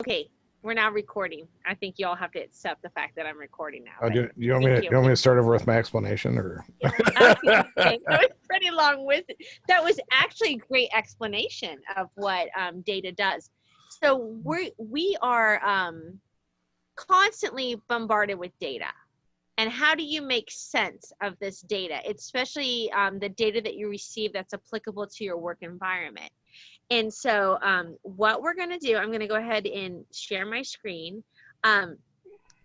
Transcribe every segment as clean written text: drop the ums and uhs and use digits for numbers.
Okay, we're now recording. I think you all have to accept the fact that I'm recording now. Do you want me to start over with my explanation, or? Okay. That was pretty long-winded. That was actually a great explanation of what data does. So we are constantly bombarded with data. And how do you make sense of this data, especially the data that you receive that's applicable to your work environment? And so what we're going to do, I'm going to go ahead and share my screen.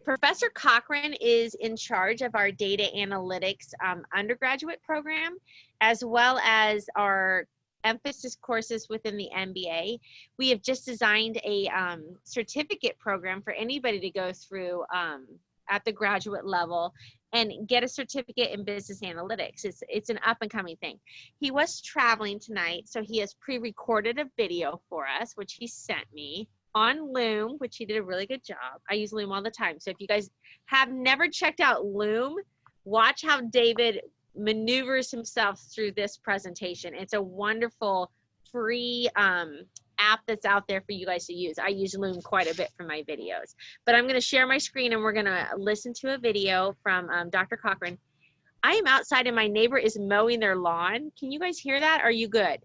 Professor Cochran is in charge of our data analytics undergraduate program, as well as our emphasis courses within the MBA. We have just designed a certificate program for anybody to go through at the graduate level and get a certificate in business analytics. It's an up and coming thing. He was traveling tonight, so he has pre-recorded a video for us, which he sent me on Loom, which he did a really good job. I use Loom all the time. So if you guys have never checked out Loom, watch how David maneuvers himself through this presentation. It's a wonderful free app that's out there for you guys to use. I use Loom quite a bit for my videos. But I'm going to share my screen and we're going to listen to a video from Dr. Cochran. I am outside and my neighbor is mowing their lawn. Can you guys hear that? Are you good?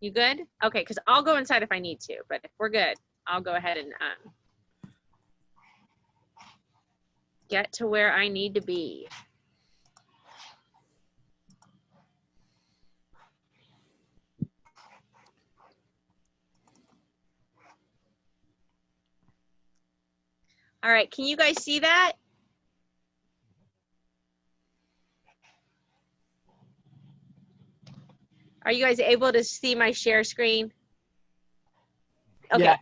You good? Okay, because I'll go inside if I need to, but if we're good, I'll go ahead and get to where I need to be. All right, can you guys see that? Are you guys able to see my share screen? Okay. Yes.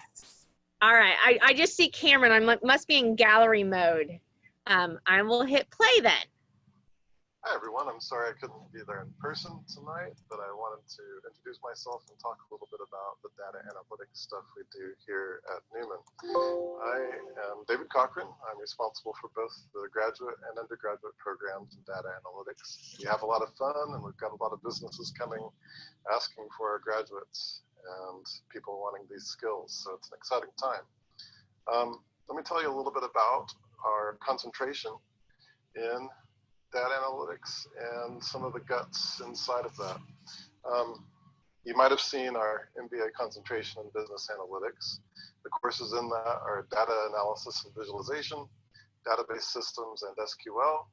All right, I just see Cameron. I must be in gallery mode. I will hit play then. Hi everyone, I'm sorry I couldn't be there in person tonight, but I wanted to introduce myself and talk a little bit about the data analytics stuff we do here at Newman. I am David Cochran. I'm responsible for both the graduate and undergraduate programs in data analytics. We have a lot of fun and we've got a lot of businesses coming asking for our graduates and people wanting these skills, so it's an exciting time. Let me tell you a little bit about our concentration in data analytics and some of the guts inside of that. You might have seen our MBA concentration in business analytics. The courses in that are data analysis and visualization, database systems and SQL,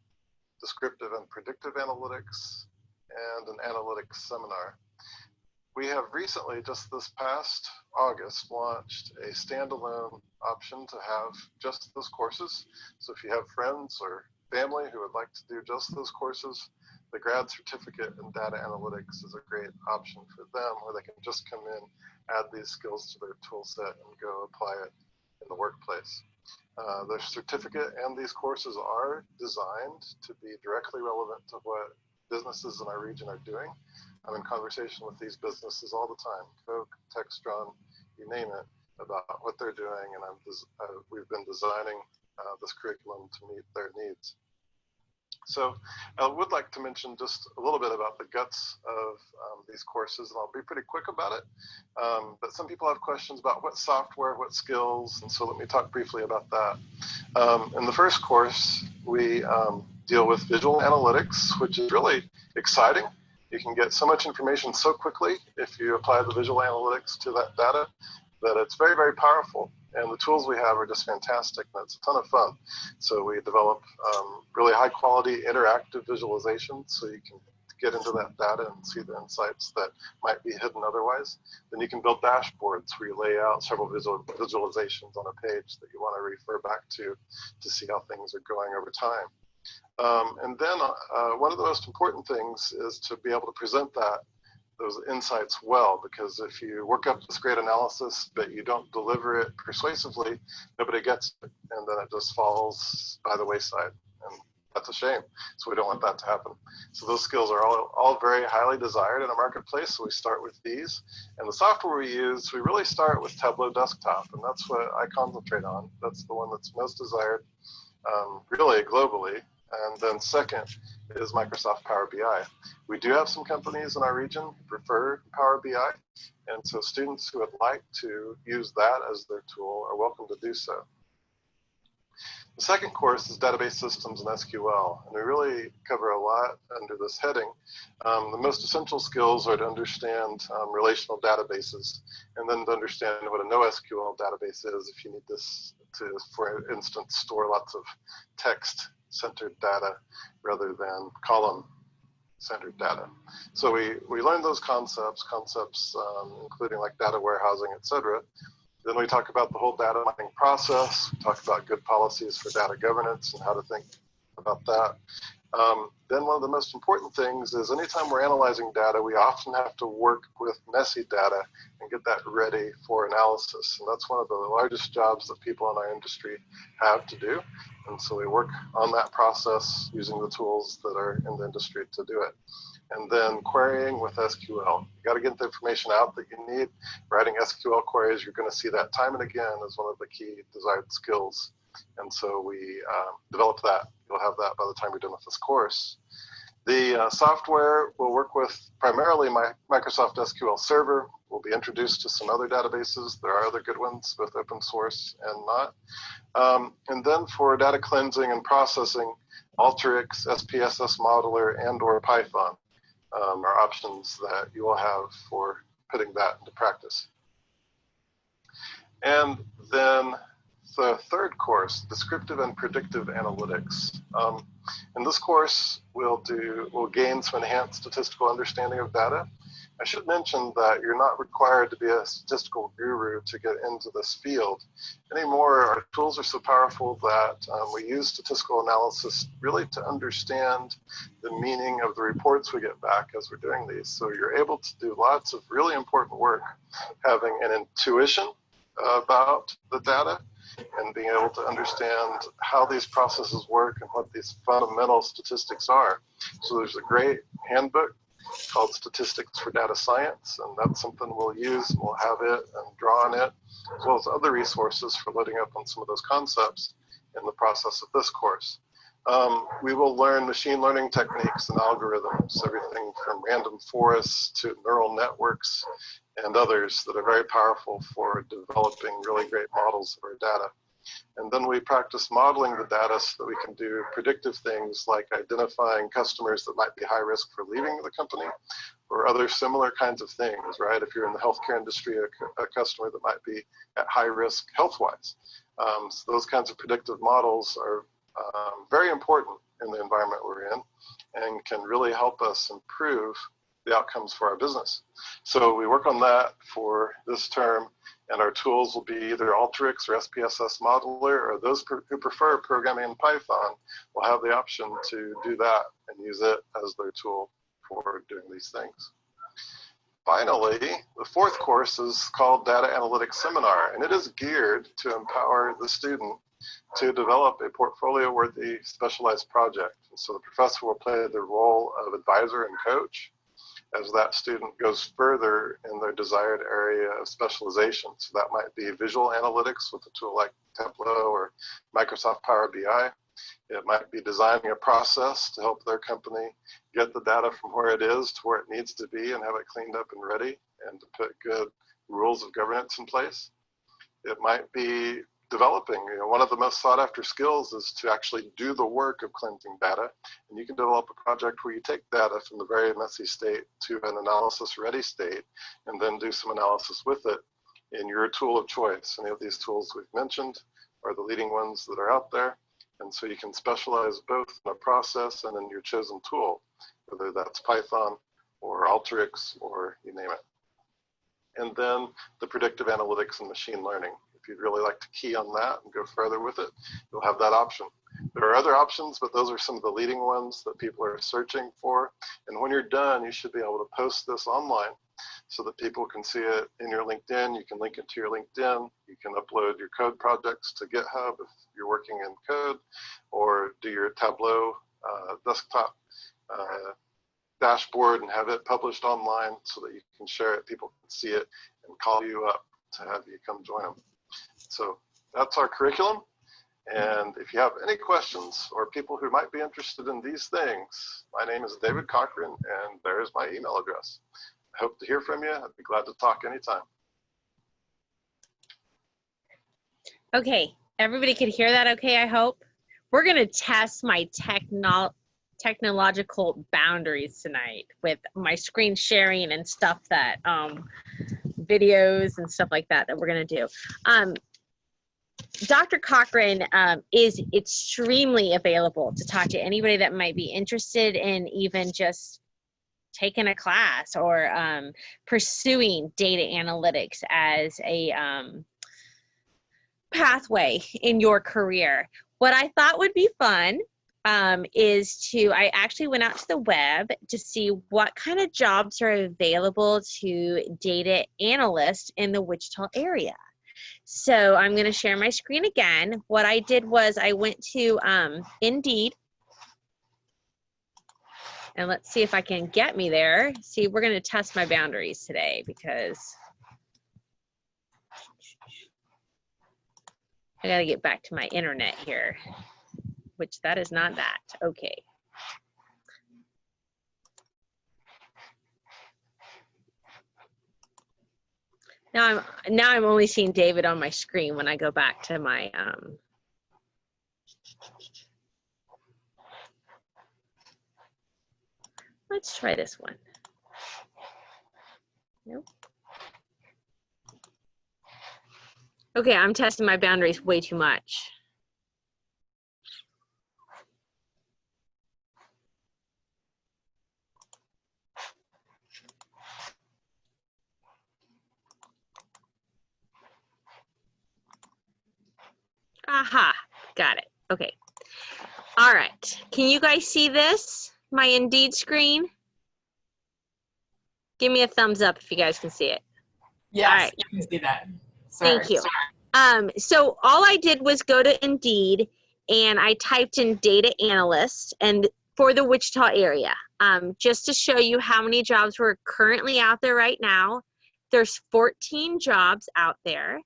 descriptive and predictive analytics, and an analytics seminar. We have recently, just this past August, launched a standalone option to have just those courses. So if you have friends or family who would like to do just those courses, the grad certificate in data analytics is a great option for them, where they can just come in, add these skills to their tool set and go apply it in the workplace. The certificate and these courses are designed to be directly relevant to what businesses in our region are doing. I'm in conversation with these businesses all the time, Coke, Textron, you name it, about what they're doing, and we've been designing this curriculum to meet their needs. So I would like to mention just a little bit about the guts of these courses, and I'll be pretty quick about it. But some people have questions about what software, what skills, and so let me talk briefly about that. In the first course, we deal with visual analytics, which is really exciting. You can get so much information so quickly if you apply the visual analytics to that data that it's very, very powerful. And the tools we have are just fantastic, and it's a ton of fun. So we develop really high quality interactive visualizations so you can get into that data and see the insights that might be hidden otherwise. Then you can build dashboards where you lay out several visualizations on a page that you want to refer back to see how things are going over time. And then one of the most important things is to be able to present those insights well, because if you work up this great analysis but you don't deliver it persuasively, nobody gets it, and then it just falls by the wayside, and that's a shame. So we don't want that to happen. So those skills are all very highly desired in a marketplace, so we start with these. And the software we use, we really start with Tableau Desktop, and that's what I concentrate on. That's the one that's most desired, really globally. And then second is Microsoft Power BI. We do have some companies in our region who prefer Power BI, and so students who would like to use that as their tool are welcome to do so. The second course is Database Systems and SQL, and we really cover a lot under this heading. The most essential skills are to understand relational databases, and then to understand what a NoSQL database is if you need this to, for instance, store lots of text-centered data rather than column-centered data. So we learn those concepts including like data warehousing, etc. Then we talk about the whole data mining process, talk about good policies for data governance and how to think about that. Then one of the most important things is anytime we're analyzing data, we often have to work with messy data and get that ready for analysis. And that's one of the largest jobs that people in our industry have to do. And so we work on that process using the tools that are in the industry to do it. And then querying with SQL. You got to get the information out that you need. Writing SQL queries, you're going to see that time and again as one of the key desired skills. And so we developed that. You'll have that by the time you're done with this course. The software will work with primarily Microsoft SQL Server. We'll be introduced to some other databases. There are other good ones, both open source and not. And then for data cleansing and processing, Alteryx, SPSS Modeler, and or Python are options that you will have for putting that into practice. And then the third course, Descriptive and Predictive Analytics. In this course, we'll gain some enhanced statistical understanding of data. I should mention that you're not required to be a statistical guru to get into this field. Anymore, our tools are so powerful that we use statistical analysis really to understand the meaning of the reports we get back as we're doing these. So you're able to do lots of really important work, having an intuition about the data and being able to understand how these processes work and what these fundamental statistics are. So there's a great handbook called Statistics for Data Science, and that's something we'll use, and we'll have it and draw on it, as well as other resources for loading up on some of those concepts in the process of this course. We will learn machine learning techniques and algorithms, everything from random forests to neural networks and others that are very powerful for developing really great models of our data. And then we practice modeling the data so that we can do predictive things like identifying customers that might be high risk for leaving the company or other similar kinds of things, right? If you're in the healthcare industry, a customer that might be at high risk health-wise. So those kinds of predictive models are very important in the environment we're in and can really help us improve the outcomes for our business. So we work on that for this term, and our tools will be either Alteryx or SPSS Modeler, or those who prefer programming in Python will have the option to do that and use it as their tool for doing these things. Finally, the fourth course is called Data Analytics Seminar, and it is geared to empower the student to develop a portfolio-worthy specialized project. And so the professor will play the role of advisor and coach as that student goes further in their desired area of specialization. So that might be visual analytics with a tool like Tableau or Microsoft Power BI. It might be designing a process to help their company get the data from where it is to where it needs to be and have it cleaned up and ready, and to put good rules of governance in place. It might be developing, one of the most sought after skills is to actually do the work of cleansing data. And you can develop a project where you take data from the very messy state to an analysis ready state and then do some analysis with it in your tool of choice. Any of these tools we've mentioned are the leading ones that are out there. And so you can specialize both in a process and in your chosen tool, whether that's Python or Alteryx or you name it. And then the predictive analytics and machine learning. If you'd really like to key on that and go further with it, you'll have that option. There are other options, but those are some of the leading ones that people are searching for. And when you're done, you should be able to post this online so that people can see it in your LinkedIn. You can link it to your LinkedIn. You can upload your code projects to GitHub if you're working in code, or do your Tableau desktop dashboard and have it published online so that you can share it, people can see it and call you up to have you come join them. So that's our curriculum. And if you have any questions or people who might be interested in these things, my name is David Cochran, and there's my email address. I hope to hear from you. I'd be glad to talk anytime. Okay, everybody could hear that okay, I hope? We're gonna test my technological boundaries tonight with my screen sharing and stuff that, videos and stuff like that we're gonna do. Dr. Cochran is extremely available to talk to anybody that might be interested in even just taking a class or pursuing data analytics as a pathway in your career. What I thought would be fun I actually went out to the web to see what kind of jobs are available to data analysts in the Wichita area. So I'm going to share my screen again. What I did was I went to Indeed. And let's see if I can get me there. See, we're going to test my boundaries today because I got to get back to my internet here, which that is not that. Okay. Now I'm only seeing David on my screen when I go back to my let's try this one. Nope. Okay, I'm testing my boundaries way too much. Aha, got it. Okay. All right. Can you guys see this? My Indeed screen? Give me a thumbs up if you guys can see it. Yes, all right. You can see that. Sorry. Thank you. So all I did was go to Indeed and I typed in data analyst and for the Wichita area, just to show you how many jobs were currently out there right now. There's 14 jobs out there.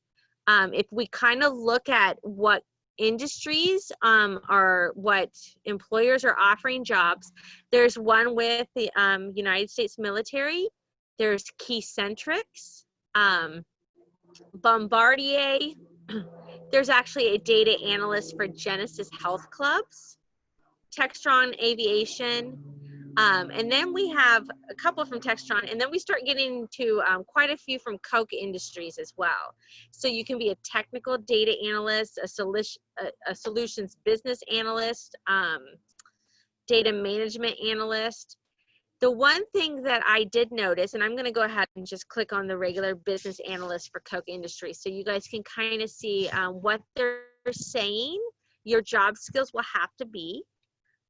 If we kind of look at what industries what employers are offering jobs, there's one with the United States military, there's Keycentrix, Bombardier, there's actually a data analyst for Genesis Health Clubs, Textron Aviation, and then we have a couple from Textron, and then we start getting to quite a few from Koch Industries as well. So you can be a technical data analyst, a solutions business analyst, data management analyst. The one thing that I did notice, and I'm going to go ahead and just click on the regular business analyst for Koch Industries so you guys can kind of see what they're saying your job skills will have to be.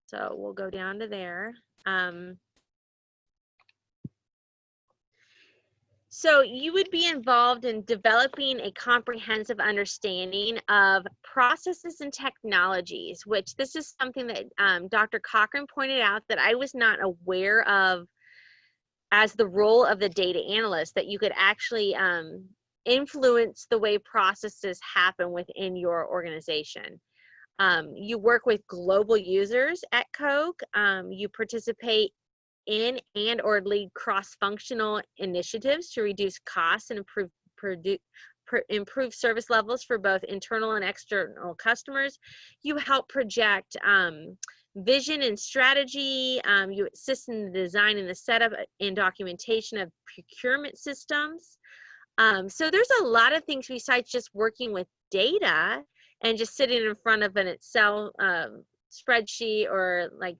So we'll go down to there. So you would be involved in developing a comprehensive understanding of processes and technologies, which this is something that Dr. Cochran pointed out that I was not aware of as the role of the data analyst, that you could actually influence the way processes happen within your organization. You work with global users at Koch. You participate in and or lead cross-functional initiatives to reduce costs and improve service levels for both internal and external customers. You help project vision and strategy. You assist in the design and the setup and documentation of procurement systems. So there's a lot of things besides just working with data and just sitting in front of an Excel spreadsheet, or like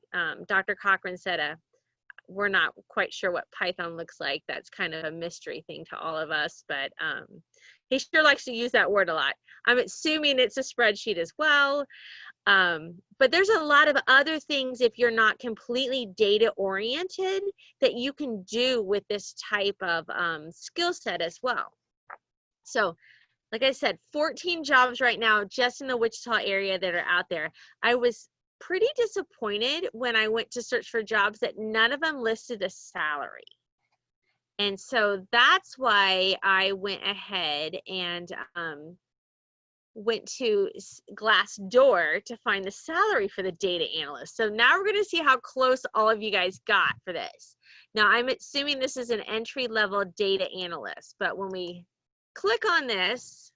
Dr. Cochran said, we're not quite sure what Python looks like. That's kind of a mystery thing to all of us, but he sure likes to use that word a lot. I'm assuming it's a spreadsheet as well. But there's a lot of other things, if you're not completely data oriented, that you can do with this type of skill set as well. So like I said, 14 jobs right now just in the Wichita area that are out there. I was pretty disappointed when I went to search for jobs that none of them listed a salary. And so that's why I went ahead and went to Glassdoor to find the salary for the data analyst. So now we're going to see how close all of you guys got for this. Now I'm assuming this is an entry-level data analyst, but when we click on this,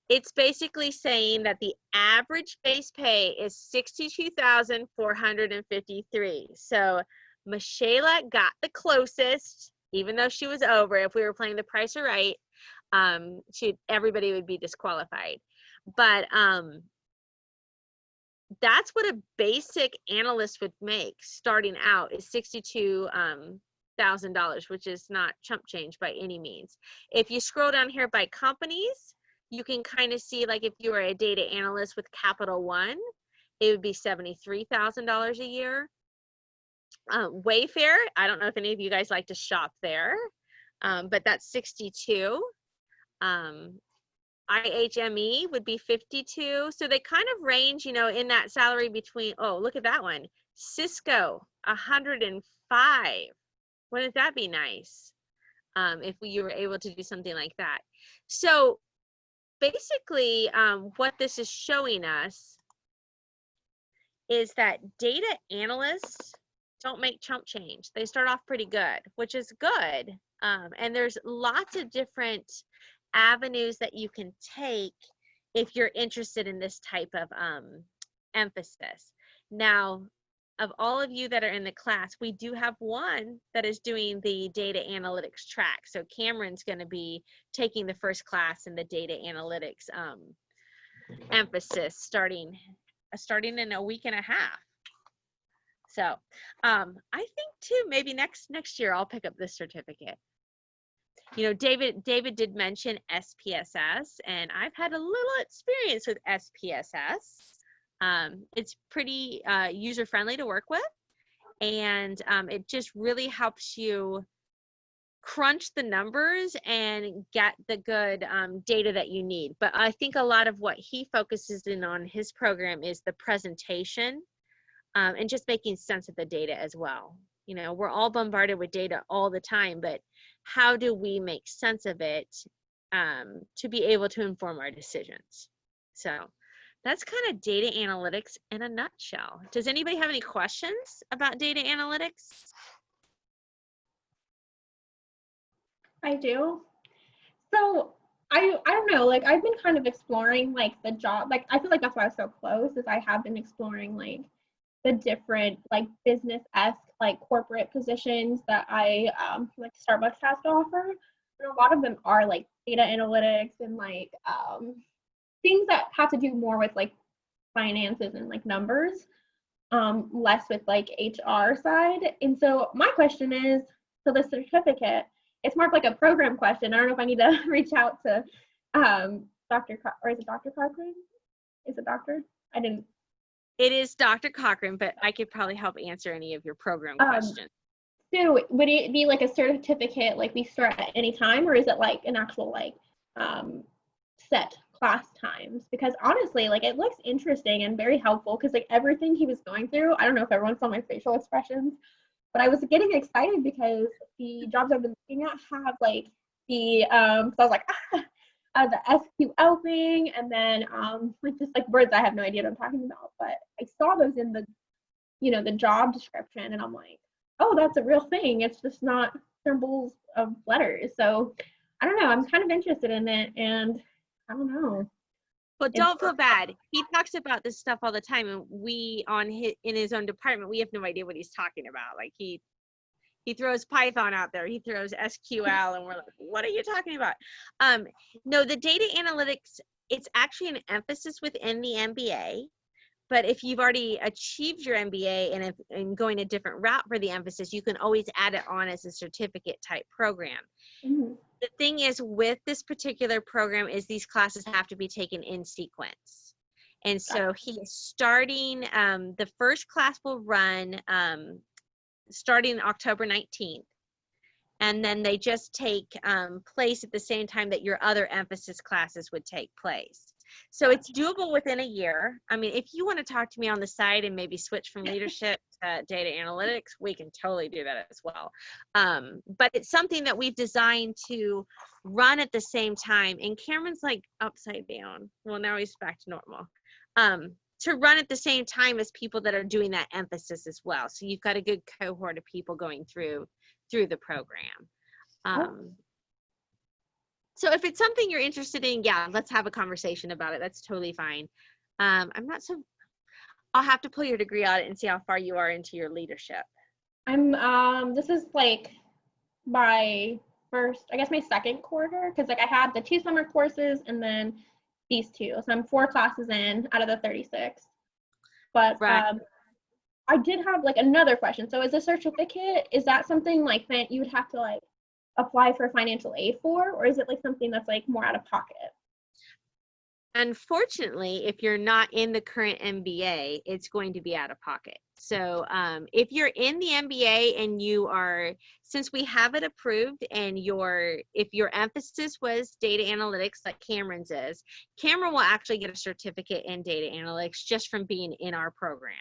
it's basically saying that the average base pay is $62,453. So Michaela got the closest, even though she was over. If we were playing The Price is Right, everybody would be disqualified. But that's what a basic analyst would make starting out, is $62,000, which is not chump change by any means. If you scroll down here by companies, you can kind of see, like, if you were a data analyst with Capital One, it would be $73,000 a year. Wayfair, I don't know if any of you guys like to shop there, but that's 62. IHME would be 52. So they kind of range, you know, in that salary between, oh, look at that one. Cisco, 105. Wouldn't that be nice? If you were able to do something like that. So basically, what this is showing us is that data analysts don't make chump change. They start off pretty good, which is good. And there's lots of different avenues that you can take if you're interested in this type of emphasis. Now, of all of you that are in the class, we do have one that is doing the data analytics track. So Cameron's going to be taking the first class in the data analytics emphasis starting in a week and a half. So I think too, maybe next year I'll pick up this certificate. You know, David did mention SPSS, and I've had a little experience with SPSS. It's pretty user-friendly to work with, and it just really helps you crunch the numbers and get the good data that you need. But I think a lot of what he focuses in on his program is the presentation and just making sense of the data as well. You know, we're all bombarded with data all the time, but how do we make sense of it to be able to inform our decisions? So that's kind of data analytics in a nutshell. Does anybody have any questions about data analytics? I do. So I don't know, like I've been kind of exploring like the job, like I feel like that's why I was so close, is I have been exploring like the different like business-esque like corporate positions that I like Starbucks has to offer. And a lot of them are like data analytics and like things that have to do more with like finances and like numbers, less with like HR side. And so my question is, so the certificate, it's more of like a program question. I don't know if I need to reach out to Dr. Or is it Dr. Cochran? Is it doctor? I didn't. It is Dr. Cochran, but I could probably help answer any of your program questions. So would it be like a certificate, like we start at any time, or is it like an actual like set class times? Because honestly, like it looks interesting and very helpful, because like everything he was going through, I don't know if everyone saw my facial expressions, but I was getting excited because the jobs I've been looking at have like the so I was like, the SQL thing, and then like just like words I have no idea what I'm talking about, but I saw those in the, you know, the job description, and I'm like, oh, that's a real thing. It's just not symbols of letters. So I don't know, I'm kind of interested in it, and I don't know. Well, don't feel bad. He talks about this stuff all the time, and we in his own department, we have no idea what he's talking about. Like he throws Python out there, he throws SQL, and we're like, what are you talking about? No, the data analytics, it's actually an emphasis within the MBA. But if you've already achieved your MBA and going a different route for the emphasis, you can always add it on as a certificate type program. Mm-hmm. The thing is, with this particular program, is these classes have to be taken in sequence. And so he is starting, the first class will run starting October 19th. And then they just take place at the same time that your other emphasis classes would take place. So it's doable within a year. I mean, if you want to talk to me on the side and maybe switch from leadership to data analytics, we can totally do that as well. But it's something that we've designed to run at the same time. And Cameron's like upside down. Well, now he's back to normal. To run at the same time as people that are doing that emphasis as well. So you've got a good cohort of people going through the program. So if it's something you're interested in, yeah, let's have a conversation about it. That's totally fine. I'll have to pull your degree audit and see how far you are into your leadership. This is like my second quarter, because like I had the 2 summer courses and then these 2. So I'm 4 classes in out of the 36. But right. I did have like another question. So is a certificate, is that something like that you would have to like apply for financial aid for, or is it like something that's like more out of pocket? Unfortunately, if you're not in the current MBA, it's going to be out of pocket. So if you're in the MBA and you are, since we have it approved, and if your emphasis was data analytics like Cameron's is, Cameron will actually get a certificate in data analytics just from being in our program.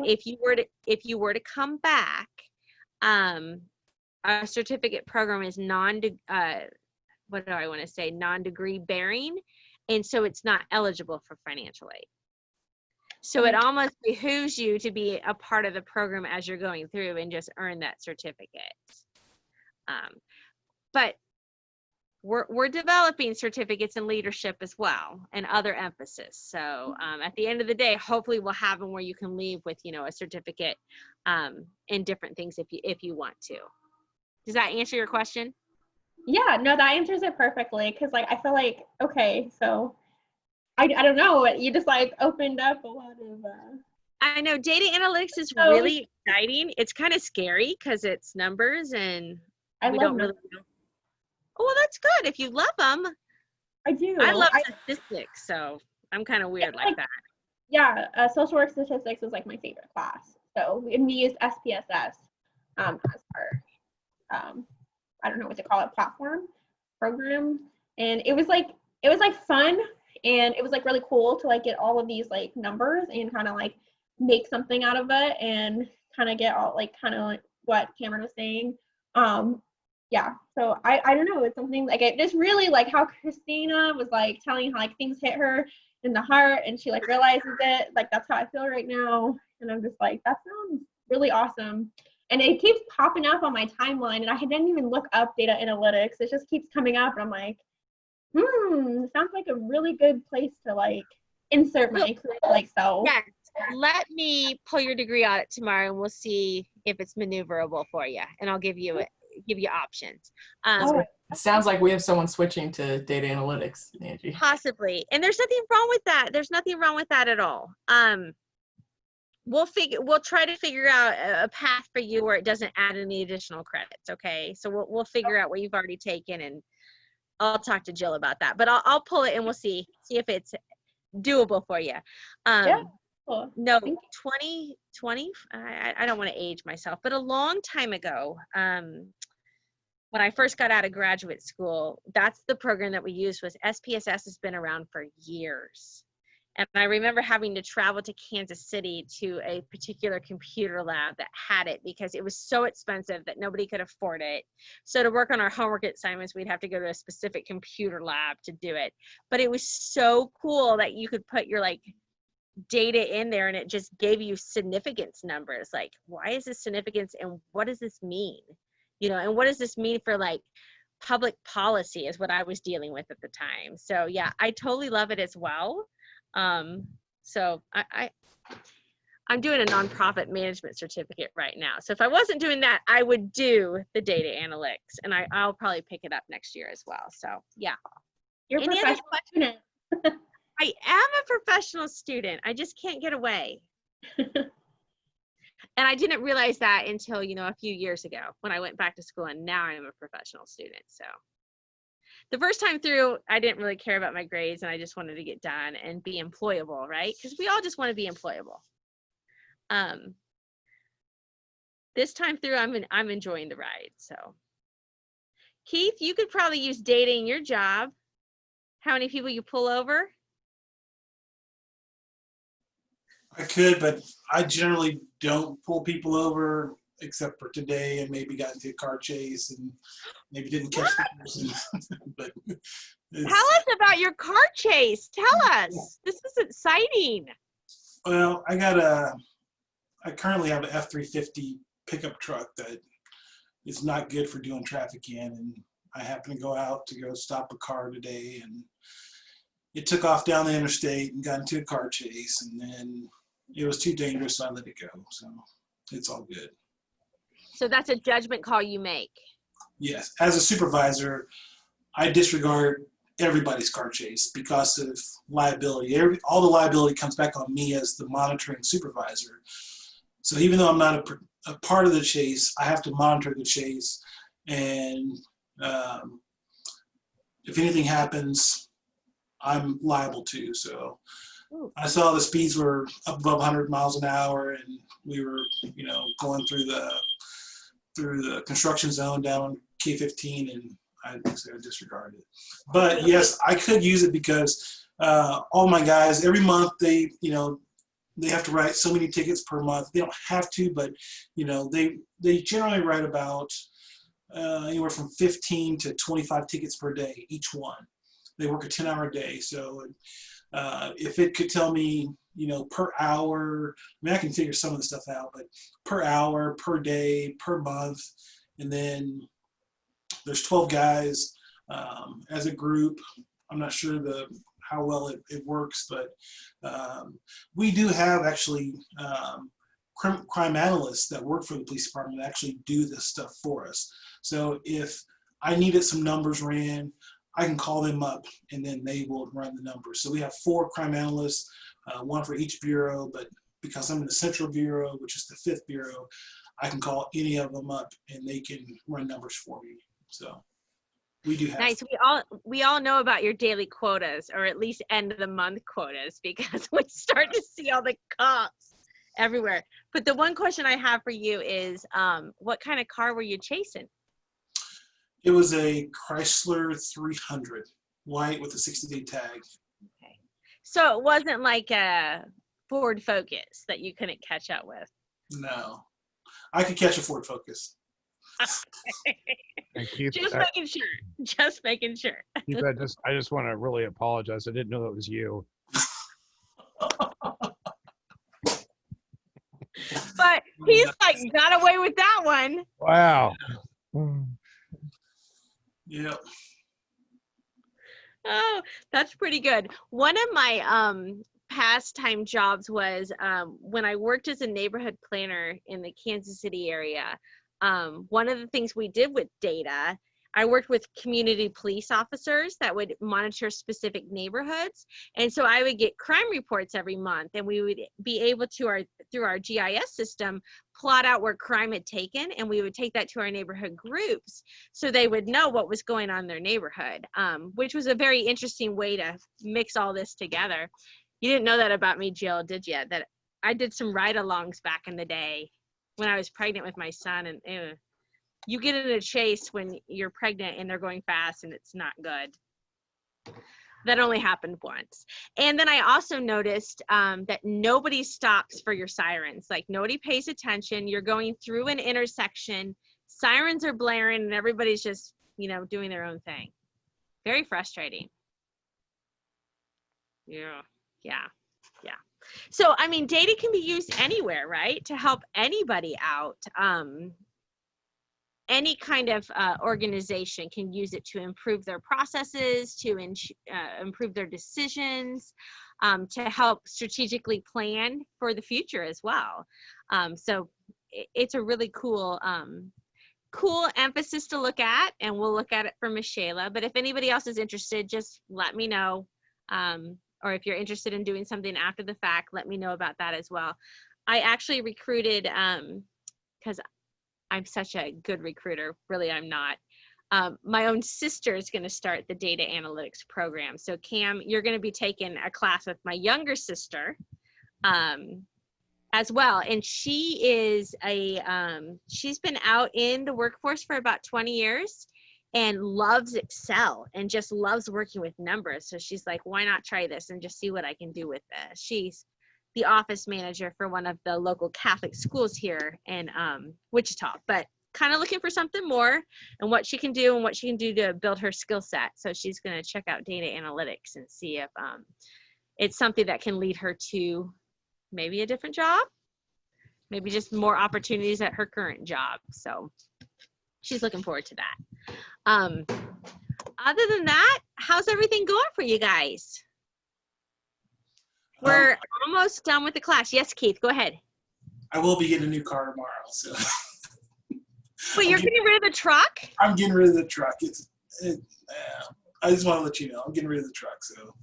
If you were to come back, our certificate program is non-degree bearing, and so it's not eligible for financial aid. So it almost behooves you to be a part of the program as you're going through and just earn that certificate. But we're developing certificates in leadership as well and other emphasis. So at the end of the day, hopefully we'll have them where you can leave with, a certificate in different things if you want to. Does that answer your question? Yeah, no, that answers it perfectly, because like I feel like, okay, so I don't know, you just like opened up a lot of I know data analytics is really exciting. It's kind of scary because it's numbers and we don't really know. Oh, well, that's good if you love them. I do. I love statistics, so I'm kind of weird like that. Yeah, social work statistics is like my favorite class. So we used SPSS as our I don't know what to call it, platform program, and it was like fun, and it was like really cool to like get all of these like numbers and kind of like make something out of it and kind of get all like kind of like what Cameron was saying. Yeah, so I don't know, it's something like it just really like how Christina was like telling how like things hit her in the heart and she like realizes it, like that's how I feel right now, and I'm just like, that sounds really awesome. And it keeps popping up on my timeline, and I didn't even look up data analytics. It just keeps coming up, and I'm like, sounds like a really good place to like insert my career like self. Yes, let me pull your degree audit tomorrow, and we'll see if it's maneuverable for you, and I'll give you options. It sounds like we have someone switching to data analytics, Angie. Possibly, and there's nothing wrong with that. There's nothing wrong with that at all. We'll try to figure out a path for you where it doesn't add any additional credits. Okay, so we'll figure out what you've already taken, and I'll talk to Jill about that. But I'll pull it and we'll see if it's doable for you. Yeah. Cool. No, 2020. I don't want to age myself, but a long time ago, when I first got out of graduate school, that's the program that we used. Was SPSS has been around for years. And I remember having to travel to Kansas City to a particular computer lab that had it because it was so expensive that nobody could afford it. So to work on our homework assignments, we'd have to go to a specific computer lab to do it. But it was so cool that you could put your like data in there and it just gave you significance numbers. Like, why is this significance and what does this mean? And what does this mean for like public policy is what I was dealing with at the time. So yeah, I totally love it as well. So I'm doing a nonprofit management certificate right now. So if I wasn't doing that, I would do the data analytics, and I'll probably pick it up next year as well. So yeah. You're a professional student. I am a professional student. I just can't get away. And I didn't realize that until, a few years ago when I went back to school, and now I'm a professional student. So the first time through, I didn't really care about my grades, and I just wanted to get done and be employable, right? Because we all just want to be employable. This time through, I'm enjoying the ride. So, Keith, you could probably use data in your job. How many people you pull over? I could, but I generally don't pull people over except for today, and maybe got into a car chase and maybe didn't catch the person. But Tell us about your car chase. Tell us. This is exciting. well, I currently have an F-350 pickup truck that is not good for doing traffic in, and I happened to go out to go stop a car today, and it took off down the interstate and got into a car chase, and then it was too dangerous, so I let it go. So it's all good. So that's a judgment call you make. Yes, as a supervisor, I disregard everybody's car chase because of liability. All the liability comes back on me as the monitoring supervisor. So even though I'm not a part of the chase, I have to monitor the chase, and if anything happens, I'm liable too. So I saw the speeds were up above 100 miles an hour, and we were, going through the construction zone down K15, and I disregarded it. But yes, I could use it because all my guys every month they have to write so many tickets per month. They don't have to, but they generally write about anywhere from 15 to 25 tickets per day each one. They work a 10-hour day, so if it could tell me, per hour, I can figure some of the stuff out, but per hour, per day, per month, and then there's 12 guys as a group. I'm not sure how well it works, but we do have actually crime analysts that work for the police department that actually do this stuff for us. So if I needed some numbers ran, I can call them up and then they will run the numbers. So we have 4 crime analysts, one for each bureau, but because I'm in the Central Bureau, which is the 5th Bureau, I can call any of them up and they can run numbers for me. So we do have. Nice. We all know about your daily quotas, or at least end of the month quotas, because we start to see all the cops everywhere. But the one question I have for you is, what kind of car were you chasing? It was a Chrysler 300, white with a 60-day tag. Okay. So it wasn't like a Ford Focus that you couldn't catch up with? No. I could catch a Ford Focus. Keith, Just making sure. Just making sure. Keith, I just want to really apologize. I didn't know that was you. But he's like got away with that one. Wow. Yep. Oh, that's pretty good. One of my pastime jobs was when I worked as a neighborhood planner in the Kansas City area. One of the things we did with data, I worked with community police officers that would monitor specific neighborhoods. And so I would get crime reports every month, and we would be able to, through our GIS system, plot out where crime had taken, and we would take that to our neighborhood groups so they would know what was going on in their neighborhood, which was a very interesting way to mix all this together. You didn't know that about me, Jill, did you? That I did some ride-alongs back in the day when I was pregnant with my son, and you get in a chase when you're pregnant and they're going fast and it's not good. That only happened once. And then I also noticed that nobody stops for your sirens. Like, nobody pays attention. You're going through an intersection, sirens are blaring, and everybody's just, doing their own thing. Very frustrating. Yeah. So, data can be used anywhere, right? To help anybody out. Any kind of organization can use it to improve their processes, to improve their decisions, to help strategically plan for the future as well. So it's a really cool emphasis to look at, and we'll look at it for Ms. Shayla. But if anybody else is interested, just let me know. Or if you're interested in doing something after the fact, let me know about that as well. I actually recruited, because I'm such a good recruiter. Really, I'm not. My own sister is going to start the data analytics program. So Cam, you're going to be taking a class with my younger sister as well. And she is she's been out in the workforce for about 20 years and loves Excel and just loves working with numbers. So she's like, why not try this and just see what I can do with this? She's the office manager for one of the local Catholic schools here in Wichita, but kind of looking for something more and what she can do to build her skill set. So she's going to check out data analytics and see if it's something that can lead her to maybe a different job, maybe just more opportunities at her current job. So she's looking forward to that. Other than that, how's everything going for you guys? We're almost done with the class. Yes, Keith, go ahead. I will be getting a new car tomorrow, so. But you're getting rid of the truck? I'm getting rid of the truck. I just want to let you know, I'm getting rid of the truck, so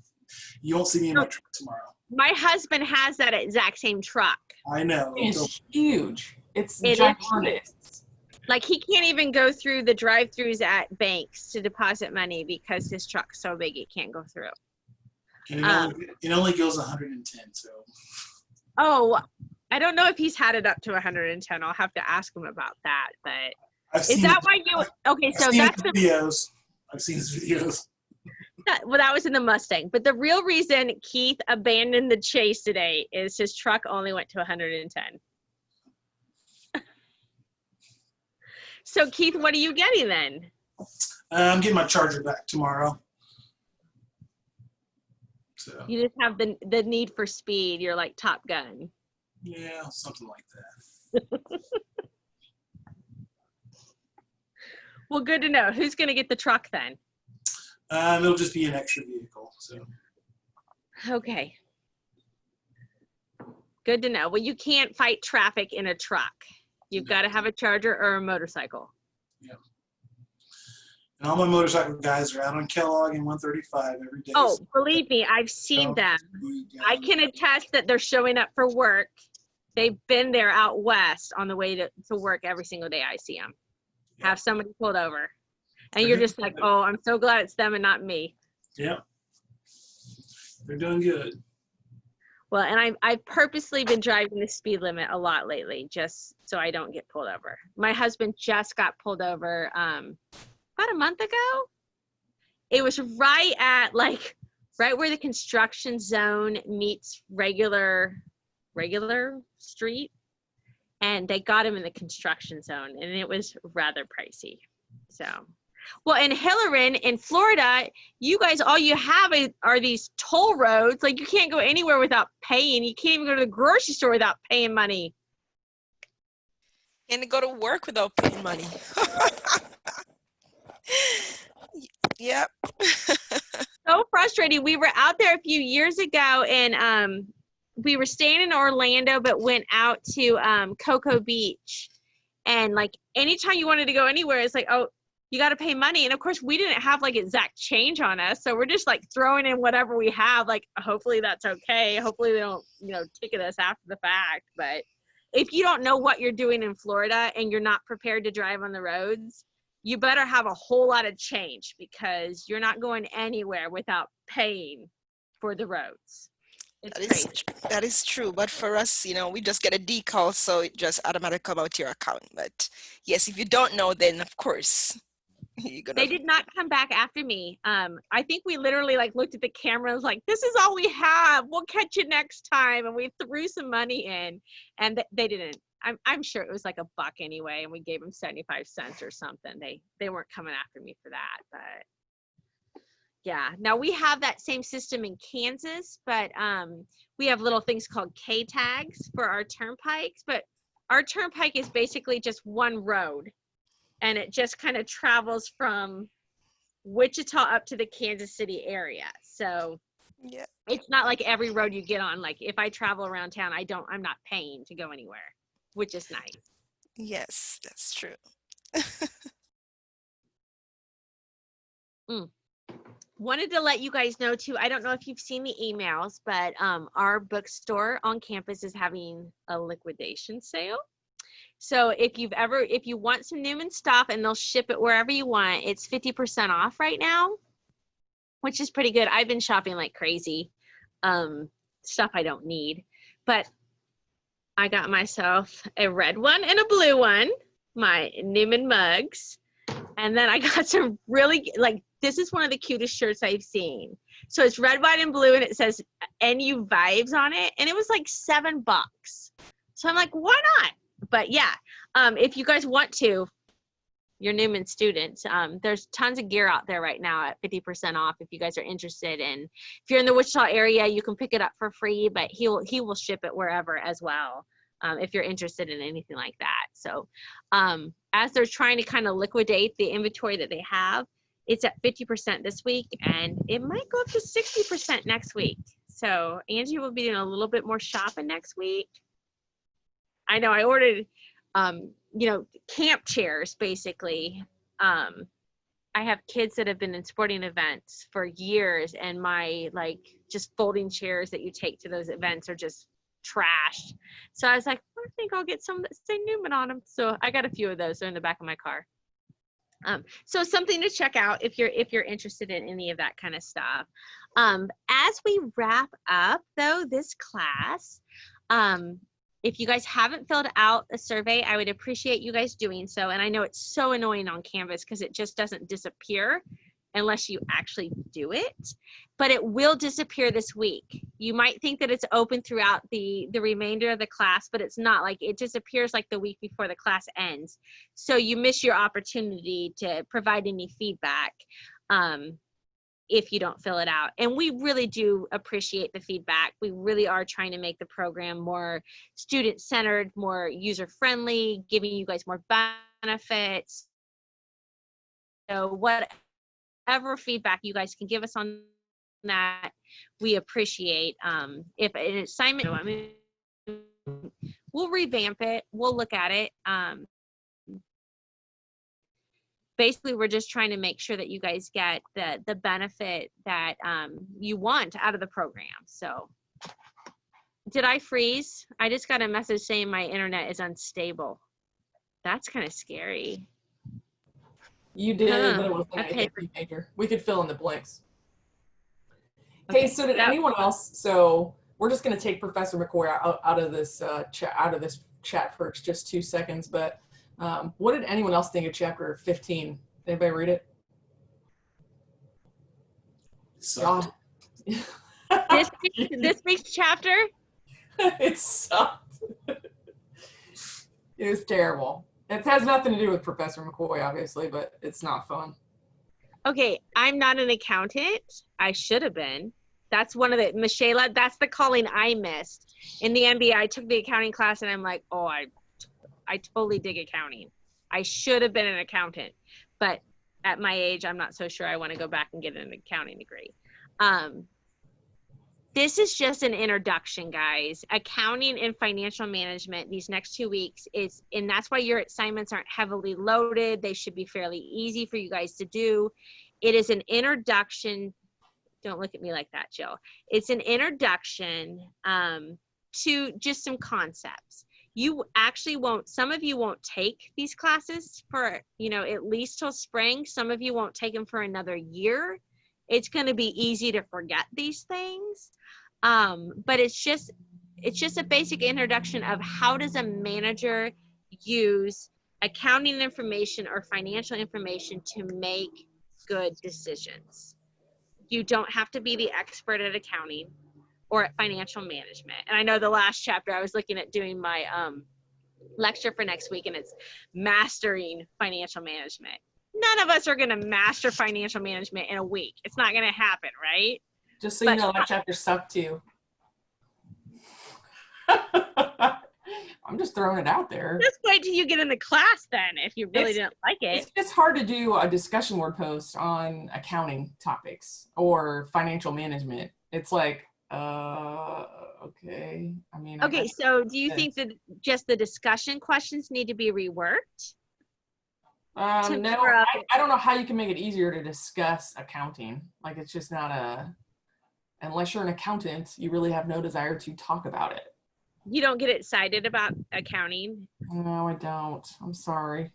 you won't see me in my truck tomorrow. My husband has that exact same truck. I know. It's huge. It's It is ginormous. Like he can't even go through the drive-throughs at banks to deposit money because his truck's so big it can't go through. And it only goes 110, so. Oh, I don't know if he's had it up to 110. I'll have to ask him about that. But is that why you? Okay, so that's the videos. I've seen his videos. Well, that was in the Mustang. But the real reason Keith abandoned the Chase today is his truck only went to 110. So Keith, what are you getting then? I'm getting my Charger back tomorrow. So. You just have the need for speed. You're like Top Gun. Yeah, something like that. Well, good to know. Who's going to get the truck then? It'll just be an extra vehicle. So. Okay. Good to know. Well, you can't fight traffic in a truck. You've got to have a Charger or a motorcycle. Yeah. And all my motorcycle guys are out on Kellogg and 135 every day. Oh, believe me, I've seen them. I can attest that they're showing up for work. They've been there out west on the way to work every single day I see them. Yeah. Have somebody pulled over. And you're just like, oh, I'm so glad it's them and not me. Yeah. They're doing good. Well, and I've purposely been driving the speed limit a lot lately just so I don't get pulled over. My husband just got pulled over about a month ago. It was right where the construction zone meets regular street, and they got him in the construction zone, and it was rather pricey. So, well, in Hilleran, in Florida, you guys, all you have are these toll roads. Like, you can't go anywhere without paying. You can't even go to the grocery store without paying money. And go to work without paying money. Yep. So frustrating. We were out there a few years ago, and we were staying in Orlando, but went out to Cocoa Beach. And like anytime you wanted to go anywhere, it's like, oh, you got to pay money. And of course, we didn't have like exact change on us, so we're just like throwing in whatever we have. Like, hopefully that's okay. Hopefully they don't, ticket us after the fact. But if you don't know what you're doing in Florida and you're not prepared to drive on the roads, you better have a whole lot of change, because you're not going anywhere without paying for the roads. That is true. But for us, we just get a decal, so it just automatically come out to your account. But yes, if you don't know, then of course. They did not come back after me. I think we literally looked at the camera and was like, this is all we have. We'll catch you next time. And we threw some money in, and they didn't. I'm sure it was like $1 anyway, and we gave them 75 cents or something. They weren't coming after me for that, but yeah. Now we have that same system in Kansas, but we have little things called K tags for our turnpikes, but our turnpike is basically just one road, and it just kind of travels from Wichita up to the Kansas City area. So yeah, it's not like every road you get on. Like if I travel around town, I'm not paying to go anywhere, which is nice. Yes, that's true. Wanted to let you guys know too, I don't know if you've seen the emails, but our bookstore on campus is having a liquidation sale. So if you want some Newman stuff and they'll ship it wherever you want, it's 50% off right now, which is pretty good. I've been shopping like crazy, stuff I don't need, but I got myself a red one and a blue one, my Newman mugs. And then I got some really, this is one of the cutest shirts I've seen. So it's red, white, and blue, and it says NU Vibes on it, and it was like $7. So I'm like, why not? But yeah, if you guys want to, you're Newman students, there's tons of gear out there right now at 50% off if you guys are interested. And if you're in the Wichita area, you can pick it up for free, but he will ship it wherever as well, if you're interested in anything like that. So as they're trying to kind of liquidate the inventory that they have, it's at 50% this week, and it might go up to 60% next week. So Angie will be doing a little bit more shopping next week. I know I ordered, camp chairs, basically. I have kids that have been in sporting events for years, and my just folding chairs that you take to those events are just trashed. So I was like, I think I'll get some that say Newman on them. So I got a few of those. They're in the back of my car. So something to check out if you're interested in any of that kind of stuff. As we wrap up though this class, if you guys haven't filled out a survey, I would appreciate you guys doing so. And I know it's so annoying on Canvas because it just doesn't disappear unless you actually do it, but it will disappear this week. You might think that it's open throughout the remainder of the class, but it's not. Like, it disappears like the week before the class ends. So you miss your opportunity to provide any feedback if you don't fill it out. And we really do appreciate the feedback. We really are trying to make the program more student-centered, more user-friendly, giving you guys more benefits. So whatever feedback you guys can give us on that, we appreciate. If an assignment, we'll revamp it, we'll look at it. Basically, we're just trying to make sure that you guys get the benefit that you want out of the program. So did I freeze? I just got a message saying my internet is unstable. That's kind of scary. You did, but it wasn't anything major. We could fill in the blanks. Okay, so did anyone else? So we're just going to take Professor McCoy out of this chat for just 2 seconds. But what did anyone else think of chapter 15? Did anybody read it? Sucked. This week's chapter? It sucked. It was terrible. It has nothing to do with Professor McCoy, obviously, but it's not fun. Okay, I'm not an accountant. I should have been. That's one of the, Michela, that's the calling I missed. In the MBA, I took the accounting class and I'm like, oh, I totally dig accounting. I should have been an accountant. But at my age, I'm not so sure I want to go back and get an accounting degree. This is just an introduction, guys. Accounting and financial management these next 2 weeks is, and that's why your assignments aren't heavily loaded. They should be fairly easy for you guys to do. It is an introduction. Don't look at me like that, Jill. It's an introduction to just some concepts. You actually won't, some of you won't take these classes for, at least till spring. Some of you won't take them for another year. It's going to be easy to forget these things. But it's just a basic introduction of how does a manager use accounting information or financial information to make good decisions. You don't have to be the expert at accounting or at financial management. And I know the last chapter I was looking at doing my lecture for next week, and it's mastering financial management. None of us are going to master financial management in a week. It's not going to happen, right? Just so you know, that chapter sucked too. I'm just throwing it out there. Just wait till you get in the class then, if you really didn't like it. It's just hard to do a discussion board post on accounting topics or financial management. It's like, okay. I mean, okay, so do you think that just the discussion questions need to be reworked? No, I don't know how you can make it easier to discuss accounting. Like, it's just not unless you're an accountant, you really have no desire to talk about it. You don't get excited about accounting? No, I don't. I'm sorry.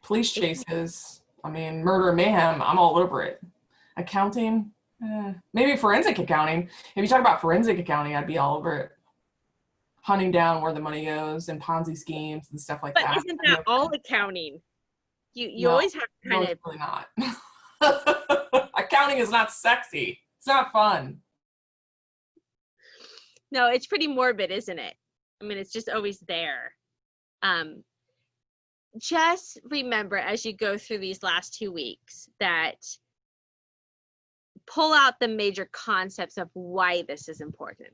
Police chases, murder and mayhem, I'm all over it. Accounting, maybe forensic accounting. If you talk about forensic accounting, I'd be all over it. Hunting down where the money goes and Ponzi schemes and stuff like that. But isn't that all accounting? You always have to kind of. It's really not. Accounting is not sexy. It's not fun. No, it's pretty morbid, isn't it? I mean, it's just always there. Just remember as you go through these last 2 weeks that pull out the major concepts of why this is important.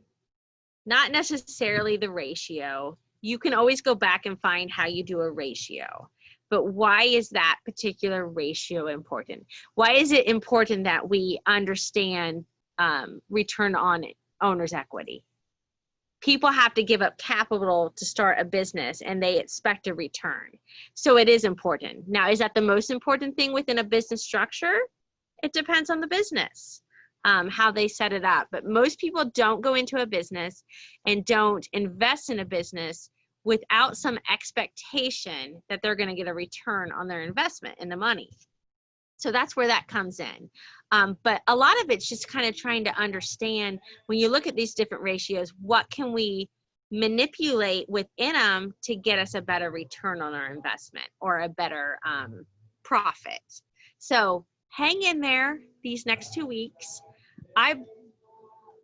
Not necessarily the ratio. You can always go back and find how you do a ratio. But why is that particular ratio important? Why is it important that we understand return on owner's equity? People have to give up capital to start a business and they expect a return. So it is important. Now, is that the most important thing within a business structure? It depends on the business, how they set it up. But most people don't go into a business and don't invest in a business without some expectation that they're going to get a return on their investment in the money. So that's where that comes in. But a lot of it's just kind of trying to understand when you look at these different ratios, what can we manipulate within them to get us a better return on our investment or a better profit. So hang in there these next 2 weeks. I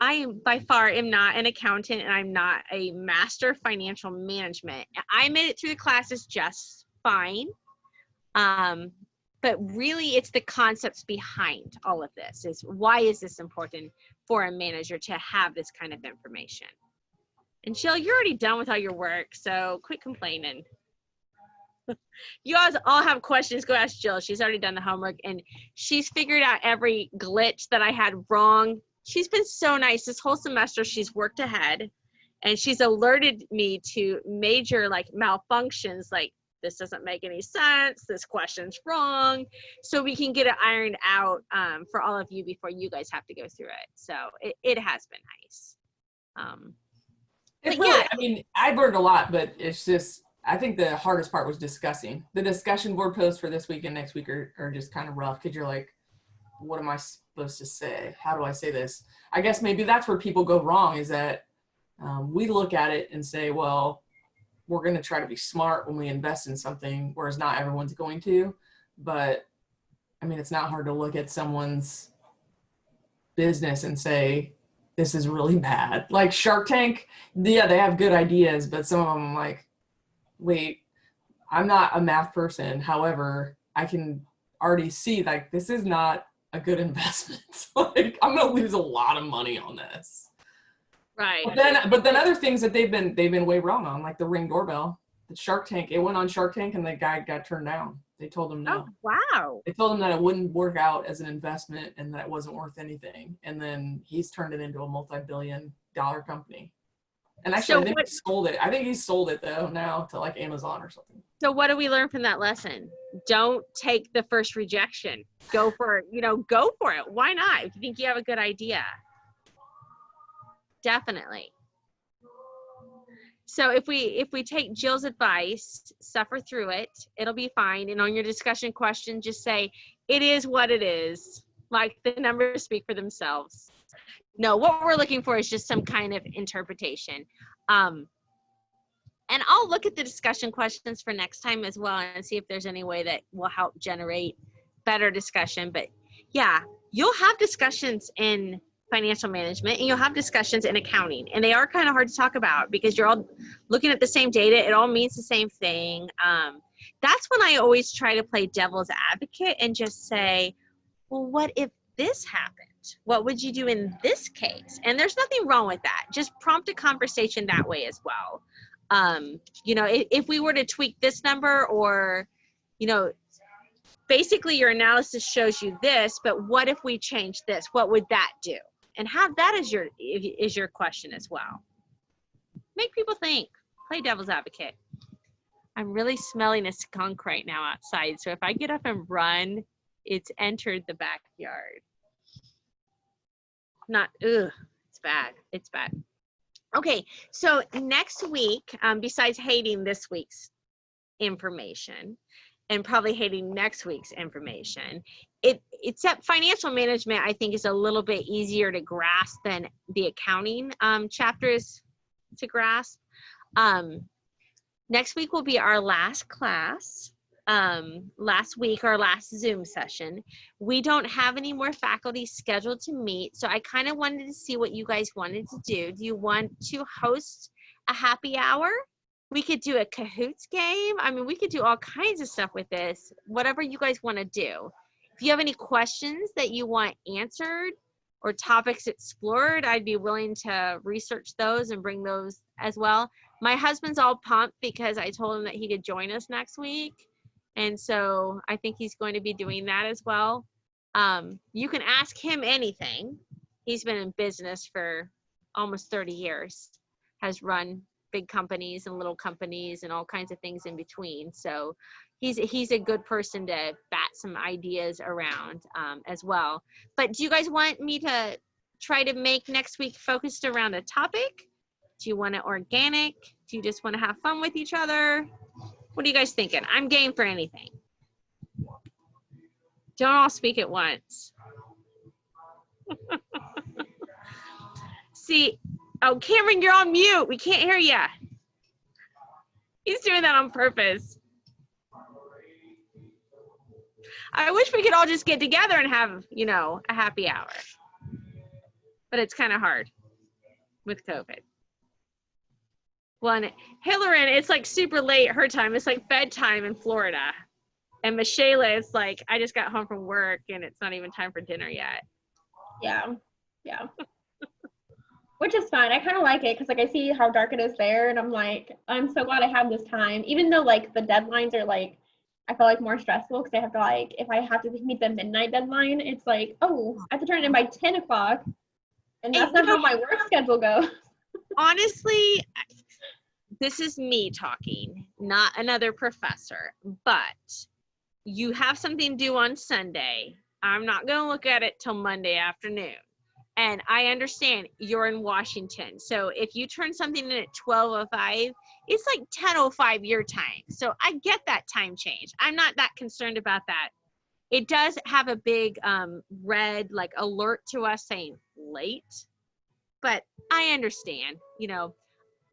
am by far am not an accountant and I'm not a master financial management. I made it through the classes just fine. But really it's the concepts behind all of this is why is this important for a manager to have this kind of information? And Jill, you're already done with all your work, so quit complaining. You guys all have questions, go ask Jill. She's already done the homework and she's figured out every glitch that I had wrong. She's been so nice this whole semester. She's worked ahead and she's alerted me to major like malfunctions, like this doesn't make any sense, this question's wrong, so we can get it ironed out for all of you before you guys have to go through it. So it has been nice. It really, yeah. I mean, I learned a lot, but it's just, I think the hardest part was discussing. The discussion board posts for this week and next week are just kind of rough because you're like, what am I supposed to say? How do I say this? I guess maybe that's where people go wrong is that we look at it and say, well, we're going to try to be smart when we invest in something, whereas not everyone's going to. But I mean, it's not hard to look at someone's business and say, this is really bad. Like Shark Tank, yeah, they have good ideas, but some of them I'm like, wait, I'm not a math person. However, I can already see like, this is not a good investment. Like I'm going to lose a lot of money on this. Right. But then other things that they've been way wrong on, like the Ring doorbell, the Shark Tank. It went on Shark Tank and the guy got turned down. They told him no. Oh, wow. They told him that it wouldn't work out as an investment and that it wasn't worth anything. And then he's turned it into a multi-billion-dollar company. And actually, So I think he sold it. I think he sold it though now to like Amazon or something. So what do we learn from that lesson? Don't take the first rejection. Go for it. Go for it. Why not? If you think you have a good idea. Definitely. So if we take Jill's advice, suffer through it, it'll be fine. And on your discussion question, just say, it is what it is. Like the numbers speak for themselves. No, what we're looking for is just some kind of interpretation. And I'll look at the discussion questions for next time as well and see if there's any way that will help generate better discussion. But yeah, you'll have discussions in financial management and you'll have discussions in accounting, and they are kind of hard to talk about because you're all looking at the same data. It all means the same thing. That's when I always try to play devil's advocate and just say, well, what if this happened? What would you do in this case? And there's nothing wrong with that. Just prompt a conversation that way as well. If we were to tweak this number or, basically your analysis shows you this, but what if we change this? What would that do? And have that as your question as well. Make people think. Play devil's advocate. I'm really smelling a skunk right now outside. So if I get up and run, it's entered the backyard. It's bad. It's bad. Okay, so next week, besides hating this week's information and probably hating next week's information, except financial management, I think, is a little bit easier to grasp than the accounting chapters to grasp. Next week will be our last class. last week, our last Zoom session. We don't have any more faculty scheduled to meet, so I kind of wanted to see what you guys wanted to do. Do you want to host a happy hour? We could do a Kahoots game. I mean, we could do all kinds of stuff with this, whatever you guys want to do. If you have any questions that you want answered or topics explored, I'd be willing to research those and bring those as well. My husband's all pumped because I told him that he could join us next week. And so I think he's going to be doing that as well. You can ask him anything. He's been in business for almost 30 years, has run big companies and little companies and all kinds of things in between. So he's a good person to bat some ideas around as well. But do you guys want me to try to make next week focused around a topic? Do you want it organic? Do you just want to have fun with each other? What are you guys thinking? I'm game for anything. Don't all speak at once. See, oh, Cameron, you're on mute. We can't hear you. He's doing that on purpose. I wish we could all just get together and have, you know, a happy hour. But it's kind of hard with COVID. Well, and Hillary, it's like super late her time. It's like bedtime in Florida. And Michelle, it's like, I just got home from work and it's not even time for dinner yet. Yeah. Which is fine. I kind of like it because like I see how dark it is there and I'm like, I'm so glad I have this time. Even though like the deadlines are like, I feel like more stressful because I have to like, if I have to meet the midnight deadline, it's like, oh, I have to turn it in by 10 o'clock. And that's not how my work schedule goes. Honestly, this is me talking, not another professor, but you have something due on Sunday. I'm not going to look at it till Monday afternoon. And I understand you're in Washington. So if you turn something in at 12:05, it's like 10:05 your time. So I get that time change. I'm not that concerned about that. It does have a big red like alert to us saying late, but I understand, you know,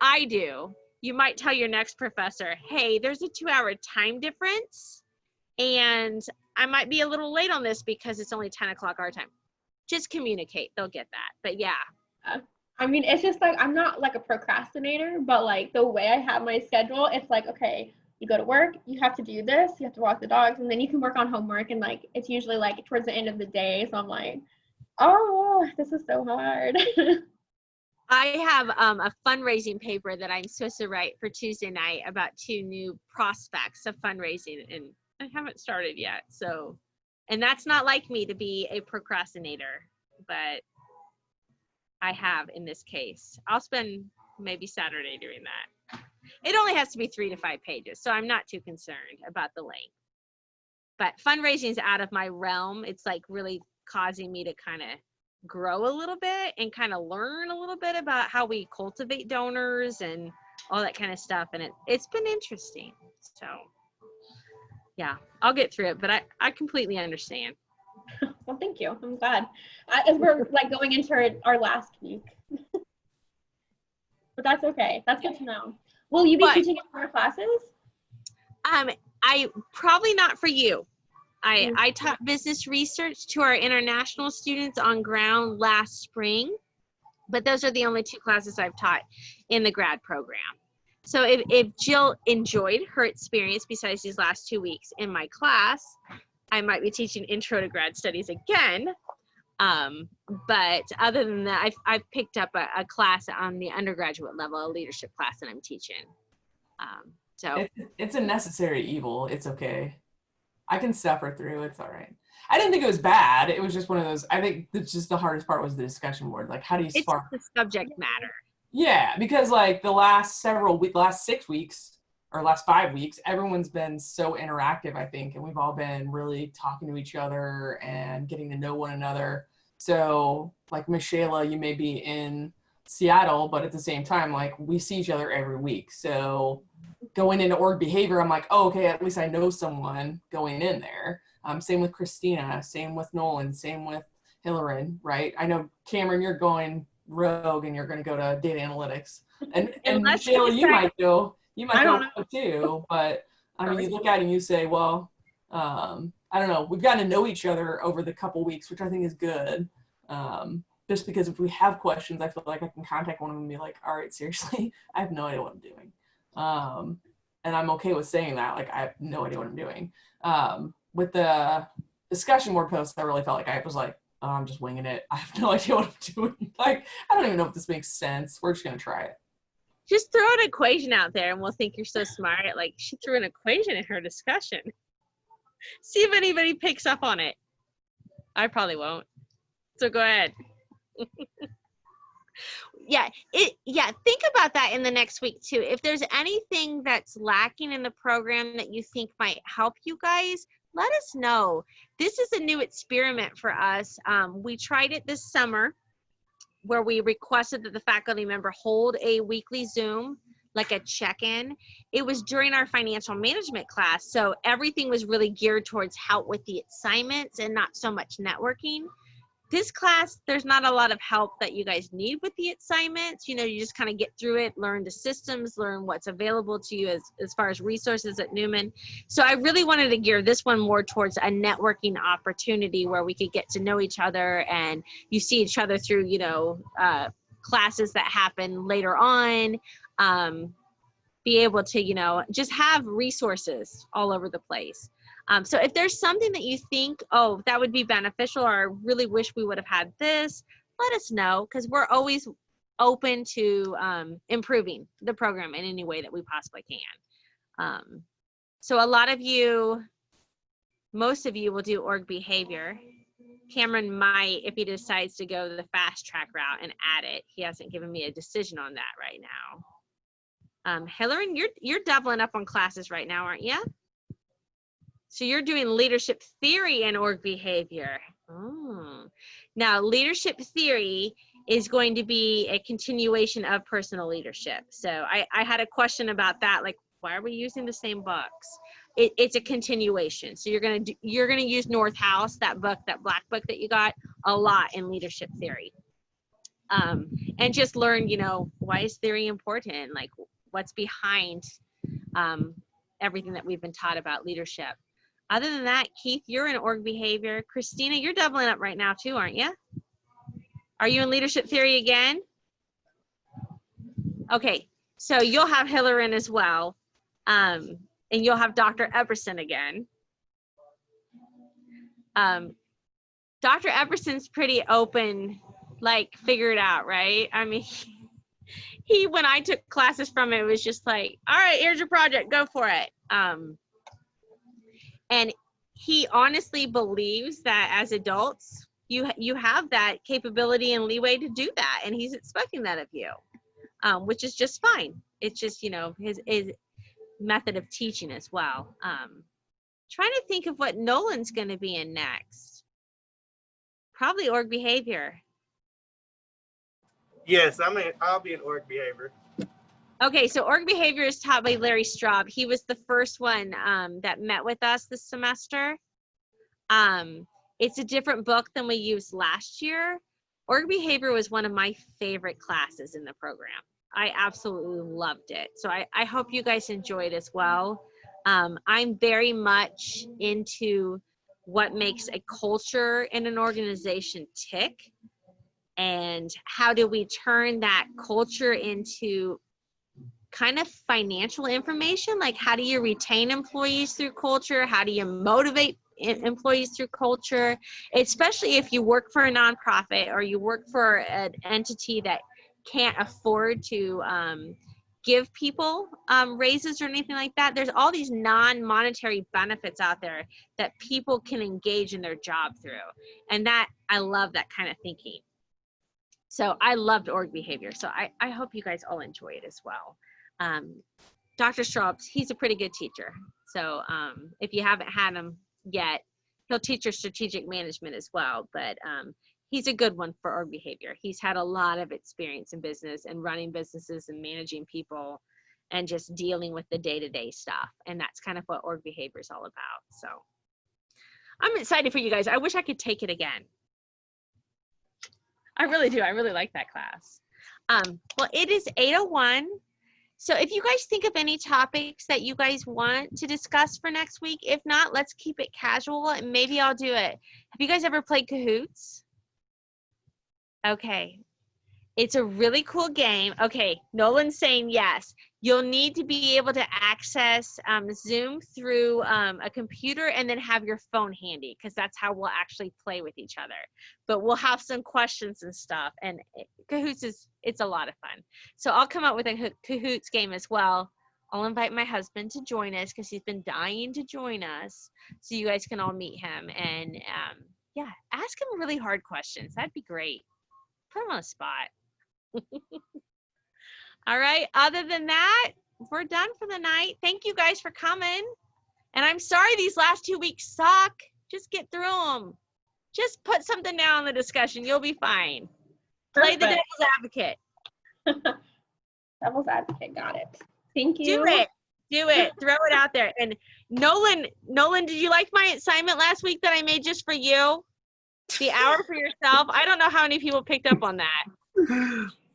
I do. You might tell your next professor, hey, there's a 2-hour time difference and I might be a little late on this because it's only 10 o'clock our time. Just communicate, they'll get that. But yeah. I mean, it's just like, I'm not like a procrastinator, but like the way I have my schedule, it's like, okay, you go to work, you have to do this, you have to walk the dogs, and then you can work on homework. And like, it's usually like towards the end of the day. So I'm like, oh, this is so hard. I have a fundraising paper that I'm supposed to write for Tuesday night about 2 new prospects of fundraising, and I haven't started yet. So, and that's not like me to be a procrastinator, but I have in this case. I'll spend maybe Saturday doing that. It only has to be 3 to 5 pages, so I'm not too concerned about the length. But fundraising is out of my realm. It's like really causing me to kind of grow a little bit and kind of learn a little bit about how we cultivate donors and all that kind of stuff. And it's been interesting. So yeah, I'll get through it, but I completely understand. Well, thank you. I'm glad. As we're like going into our last week. But that's okay. That's good to know. Will you be teaching in more classes? I probably not for you. I taught business research to our international students on ground last spring, but those are the only 2 classes I've taught in the grad program. So if Jill enjoyed her experience besides these last 2 weeks in my class, I might be teaching Intro to Grad Studies again. But other than that, I've picked up a class on the undergraduate level, a leadership class that I'm teaching. So it's a necessary evil. It's okay. I can suffer through. It's all right. I didn't think it was bad. It was just one of those. I think that's just the hardest part was the discussion board. Like, how do you spark? It's the subject matter. Yeah, because like the last 6 weeks or last 5 weeks, everyone's been so interactive, I think, and we've all been really talking to each other and getting to know one another. So, like Michelle, you may be in Seattle, but at the same time, like we see each other every week. So going into org behavior, I'm like, oh, okay, at least I know someone going in there. Same with Christina, same with Nolan, same with Hillary, right? I know, Cameron, you're going rogue and you're going to go to data analytics. And Michelle, you might go too, but I mean, you look at it and you say, well, I don't know, we've gotten to know each other over the couple weeks, which I think is good. Just because if we have questions, I feel like I can contact one of them and be like, all right, seriously, I have no idea what I'm doing. And I'm okay with saying that, like, I have no idea what I'm doing. With the discussion board posts, I really felt like I was like, oh, I'm just winging it. I have no idea what I'm doing. Like, I don't even know if this makes sense. We're just going to try it. Just throw an equation out there and we'll think you're so smart. Like, she threw an equation in her discussion. See if anybody picks up on it. I probably won't. So go ahead. Yeah, think about that in the next week too. If there's anything that's lacking in the program that you think might help you guys, let us know. This is a new experiment for us. We tried it this summer where we requested that the faculty member hold a weekly Zoom, like a check-in. It was during our financial management class, so everything was really geared towards help with the assignments and not so much networking. This class, there's not a lot of help that you guys need with the assignments. You know, you just kind of get through it, learn the systems, learn what's available to you as far as resources at Newman. So I really wanted to gear this one more towards a networking opportunity where we could get to know each other and you see each other through, you know, classes that happen later on. Be able to, you know, just have resources all over the place. So if there's something that you think, oh, that would be beneficial, or I really wish we would have had this, let us know, because we're always open to improving the program in any way that we possibly can. So a lot of you, most of you will do org behavior. Cameron might, if he decides to go the fast track route and add it. He hasn't given me a decision on that right now. Hillary, you're doubling up on classes right now, aren't you? So you're doing leadership theory and org behavior. Oh. Now, leadership theory is going to be a continuation of personal leadership. So I had a question about that, like, why are we using the same books? It's a continuation. So you're gonna use Northouse, that book, that black book that you got, a lot in leadership theory. And just learn, you know, why is theory important? Like, what's behind everything that we've been taught about leadership. Other than that, Keith, you're in org behavior. Christina, you're doubling up right now too, aren't you? Are you in leadership theory again? Okay, so you'll have Hiller in as well. And you'll have Dr. Epperson again. Dr. Epperson's pretty open, like, figure it out, right? I mean, when I took classes from it was just like, all right, here's your project, go for it. And he honestly believes that as adults, you have that capability and leeway to do that, and he's expecting that of you, which is just fine. It's just, you know, his method of teaching as well. Trying to think of what Nolan's going to be in next. Probably org behavior. Yes, I'll be in org behavior. Okay, so org behavior is taught by Larry Straub. He was the first one that met with us this semester. It's a different book than we used last year. Org behavior was one of my favorite classes in the program. I absolutely loved it. So I hope you guys enjoyed as well. I'm very much into what makes a culture in an organization tick, and how do we turn that culture into kind of financial information. Like, how do you retain employees through culture? How do you motivate employees through culture? Especially if you work for a nonprofit or you work for an entity that can't afford to give people raises or anything like that. There's all these non-monetary benefits out there that people can engage in their job through. And that, I love that kind of thinking. So I loved org behavior. So I hope you guys all enjoy it as well. Dr. Straub, he's a pretty good teacher. So if you haven't had him yet, he'll teach your strategic management as well. But he's a good one for org behavior. He's had a lot of experience in business and running businesses and managing people and just dealing with the day-to-day stuff. And that's kind of what org behavior is all about. So I'm excited for you guys. I wish I could take it again. I really do. I really like that class. Well, it is 8:01. So if you guys think of any topics that you guys want to discuss for next week, if not, let's keep it casual and maybe I'll do it. Have you guys ever played Kahoots? Okay. It's a really cool game. Okay, Nolan's saying yes. You'll need to be able to access Zoom through a computer and then have your phone handy because that's how we'll actually play with each other. But we'll have some questions and stuff. And Kahoots it's a lot of fun. So I'll come up with a Kahoots game as well. I'll invite my husband to join us because he's been dying to join us. So you guys can all meet him. And yeah, ask him really hard questions. That'd be great. Put him on the spot. All right, other than that, we're done for the night. Thank you guys for coming. And I'm sorry these last 2 weeks suck. Just get through them. Just put something down in the discussion. You'll be fine. Play the devil's advocate. Devil's advocate, got it. Thank you. Do it. Do it. Throw it out there. And Nolan, did you like my assignment last week that I made just for you? The hour for yourself? I don't know how many people picked up on that.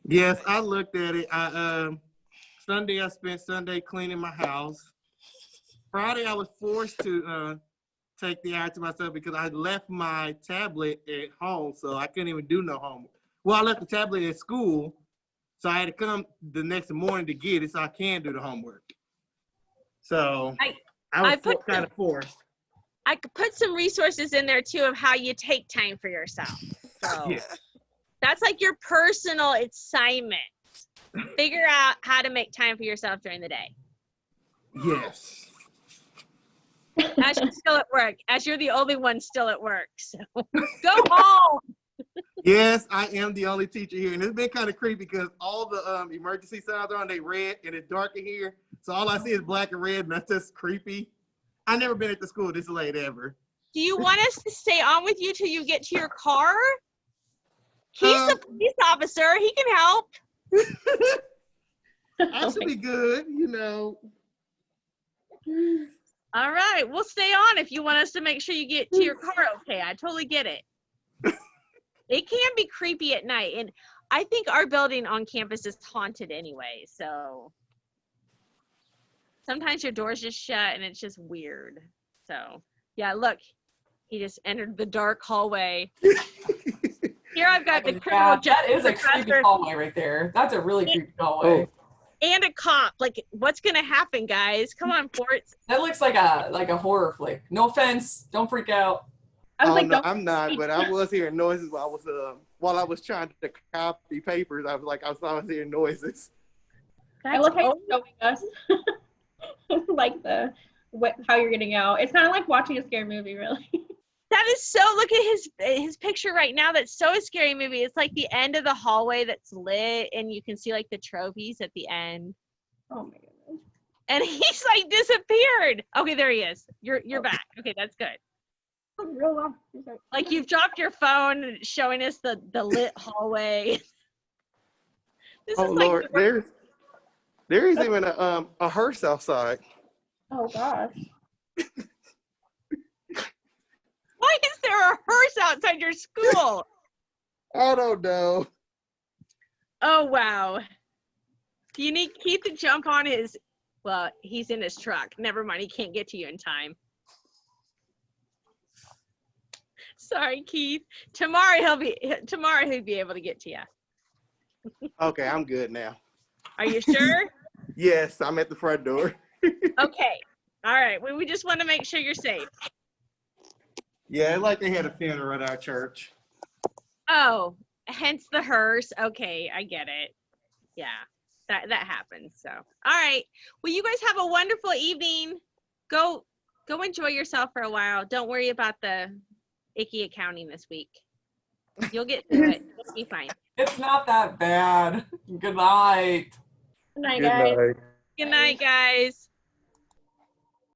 Yes, I looked at it. Sunday, I spent Sunday cleaning my house. Friday, I was forced to take the hour to myself because I left my tablet at home, so I couldn't even do no homework. Well, I left the tablet at school, so I had to come the next morning to get it so I can do the homework. So I was kind of forced. I could put some resources in there too of how you take time for yourself. So. Yeah. That's like your personal assignment. Figure out how to make time for yourself during the day. Yes. As you're still at work, as you're the only one still at work. So go home. Yes, I am the only teacher here. And it's been kind of creepy because all the emergency signs are on, they red and it's dark in here. So all I see is black and red and that's just creepy. I've never been at the school this late ever. Do you want us to stay on with you till you get to your car? He's a police officer. He can help. I should be good, you know. All right. We'll stay on if you want us to make sure you get to your car okay. I totally get it. It can be creepy at night. And I think our building on campus is haunted anyway. So sometimes your door's just shut and it's just weird. So yeah, look, he just entered the dark hallway. Here I've got the criminal justice that is a creepy hallway right there. That's a really creepy hallway. And a cop. Like, what's gonna happen, guys? Come on, Forts. That looks like a horror flick. No offense. Don't freak out. No, I'm not. But I was hearing noises while I was trying to copy papers. I was hearing noises. I look how you're showing us, like how you're getting out. It's kind of like watching a scary movie, really. That is so. Look at his picture right now. That's so a scary movie. It's like the end of the hallway that's lit, and you can see like the trophies at the end. Oh my goodness! And he's like disappeared. Okay, there he is. You're back. Okay, that's good. Like you've dropped your phone, showing us the lit hallway. This oh is like Lord, there is even a hearse outside. Oh gosh. Why is there a hearse outside your school? I don't know. Oh, wow. Do you need Keith to jump on his, well, he's in his truck. Never mind, he can't get to you in time. Sorry, Keith. Tomorrow he'll be able to get to you. Okay, I'm good now. Are you sure? Yes, I'm at the front door. Okay. All right. We just want to make sure you're safe. Yeah, like they had a funeral at our church. Oh, hence the hearse. Okay, I get it. Yeah, that happens. So, all right. Well, you guys have a wonderful evening. Go enjoy yourself for a while. Don't worry about the icky accounting this week. You'll get through it. It'll be fine. It's not that bad. Good night. Good night, guys. Good night, guys.